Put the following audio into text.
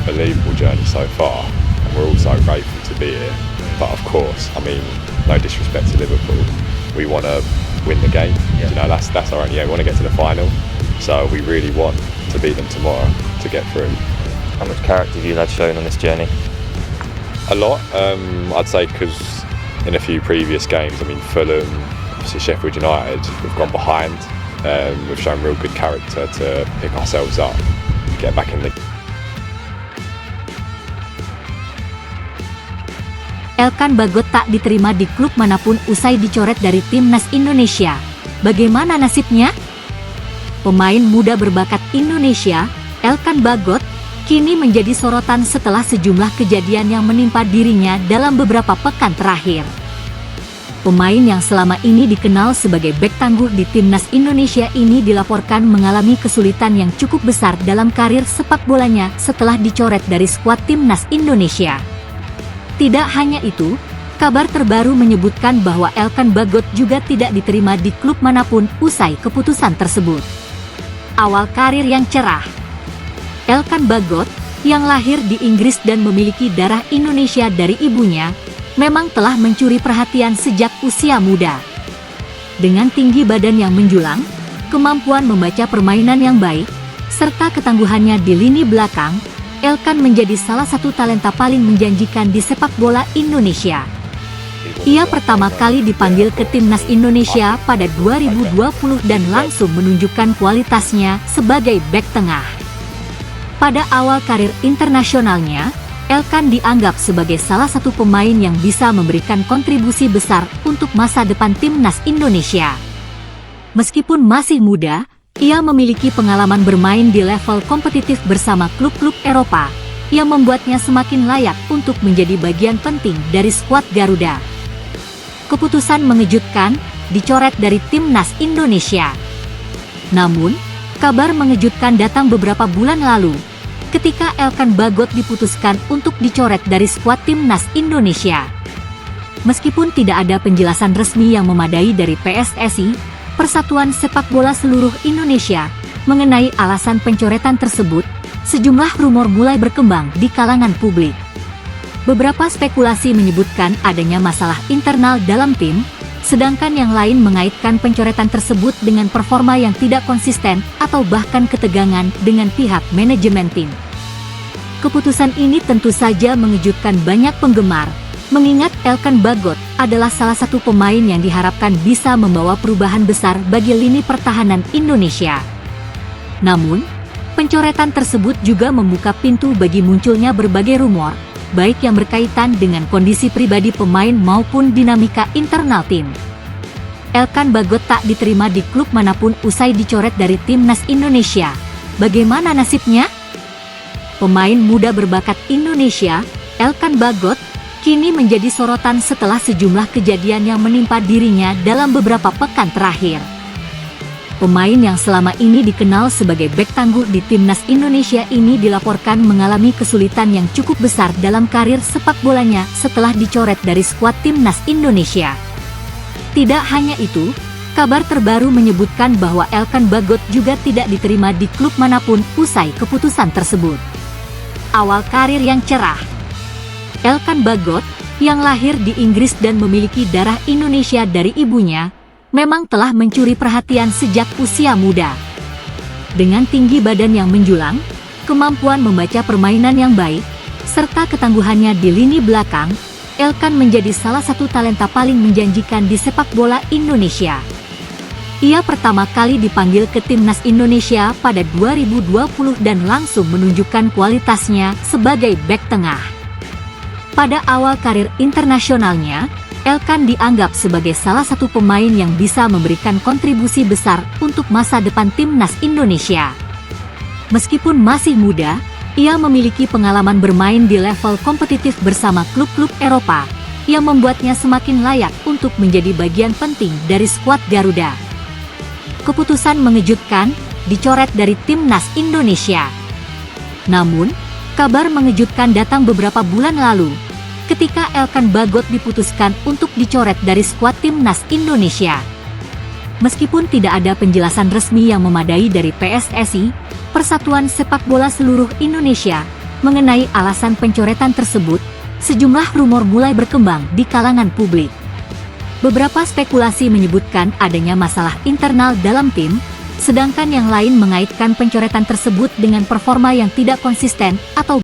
unbelievable journey so far, and we're all so grateful to be here. But of course, I mean, no disrespect to Liverpool, we want to win the game. Yeah. You know, that's our only aim. We want to get to the final, so we really want to beat them tomorrow to get through. How much character have you lads shown on this journey? A lot, I'd say, because in a few previous games, I mean, Fulham, obviously Sheffield United, we've gone behind. We've shown real good character to pick ourselves up, get back in the. Elkan Bagot tak diterima di klub manapun usai dicoret dari timnas Indonesia. Bagaimana nasibnya? Pemain muda berbakat Indonesia, Elkan Bagot, kini menjadi sorotan setelah sejumlah kejadian yang menimpa dirinya dalam beberapa pekan terakhir. Pemain yang selama ini dikenal sebagai bek tangguh di timnas Indonesia ini dilaporkan mengalami kesulitan yang cukup besar dalam karir sepak bolanya setelah dicoret dari skuad timnas Indonesia. Tidak hanya itu, kabar terbaru menyebutkan bahwa Elkan Bagot juga tidak diterima di klub manapun usai keputusan tersebut. Awal karir yang cerah. Elkan Bagot, yang lahir di Inggris dan memiliki darah Indonesia dari ibunya, memang telah mencuri perhatian sejak usia muda. Dengan tinggi badan yang menjulang, kemampuan membaca permainan yang baik, serta ketangguhannya di lini belakang, Elkan menjadi salah satu talenta paling menjanjikan di sepak bola Indonesia. Ia pertama kali dipanggil ke timnas Indonesia pada 2020 dan langsung menunjukkan kualitasnya sebagai bek tengah. Pada awal karir internasionalnya, Elkan dianggap sebagai salah satu pemain yang bisa memberikan kontribusi besar untuk masa depan timnas Indonesia. Meskipun masih muda, ia memiliki pengalaman bermain di level kompetitif bersama klub-klub Eropa, yang membuatnya semakin layak untuk menjadi bagian penting dari skuad Garuda. Keputusan mengejutkan, dicoret dari timnas Indonesia. Namun, kabar mengejutkan datang beberapa bulan lalu, ketika Elkan Bagot diputuskan untuk dicoret dari skuad timnas Indonesia. Meskipun tidak ada penjelasan resmi yang memadai dari PSSI, Persatuan Sepak Bola Seluruh Indonesia, mengenai alasan pencoretan tersebut, sejumlah rumor mulai berkembang di kalangan publik. Beberapa spekulasi menyebutkan adanya masalah internal dalam tim, sedangkan yang lain mengaitkan pencoretan tersebut dengan performa yang tidak konsisten atau bahkan ketegangan dengan pihak manajemen tim. Keputusan ini tentu saja mengejutkan banyak penggemar, mengingat Elkan Bagot adalah salah satu pemain yang diharapkan bisa membawa perubahan besar bagi lini pertahanan Indonesia. Namun, pencoretan tersebut juga membuka pintu bagi munculnya berbagai rumor, baik yang berkaitan dengan kondisi pribadi pemain maupun dinamika internal tim. Elkan Bagot tak diterima di klub manapun usai dicoret dari timnas Indonesia. Bagaimana nasibnya? Pemain muda berbakat Indonesia, Elkan Bagot, kini menjadi sorotan setelah sejumlah kejadian yang menimpa dirinya dalam beberapa pekan terakhir. Pemain yang selama ini dikenal sebagai bek tangguh di timnas Indonesia ini dilaporkan mengalami kesulitan yang cukup besar dalam karir sepak bolanya setelah dicoret dari skuad timnas Indonesia. Tidak hanya itu, kabar terbaru menyebutkan bahwa Elkan Bagot juga tidak diterima di klub manapun usai keputusan tersebut. Awal karir yang cerah. Elkan Bagot, yang lahir di Inggris dan memiliki darah Indonesia dari ibunya, memang telah mencuri perhatian sejak usia muda. Dengan tinggi badan yang menjulang, kemampuan membaca permainan yang baik, serta ketangguhannya di lini belakang, Elkan menjadi salah satu talenta paling menjanjikan di sepak bola Indonesia. Ia pertama kali dipanggil ke timnas Indonesia pada 2020 dan langsung menunjukkan kualitasnya sebagai bek tengah. Pada awal karir internasionalnya, Elkan dianggap sebagai salah satu pemain yang bisa memberikan kontribusi besar untuk masa depan timnas Indonesia. Meskipun masih muda, ia memiliki pengalaman bermain di level kompetitif bersama klub-klub Eropa, yang membuatnya semakin layak untuk menjadi bagian penting dari skuad Garuda. Keputusan mengejutkan, dicoret dari timnas Indonesia. Namun, kabar mengejutkan datang beberapa bulan lalu, ketika Elkan Bagot diputuskan untuk dicoret dari skuad timnas Indonesia. Meskipun tidak ada penjelasan resmi yang memadai dari PSSI, Persatuan Sepak Bola Seluruh Indonesia, Mengenai alasan pencoretan tersebut, sejumlah rumor mulai berkembang di kalangan publik. Beberapa spekulasi menyebutkan adanya masalah internal dalam tim, sedangkan yang lain mengaitkan pencoretan tersebut dengan performa yang tidak konsisten atau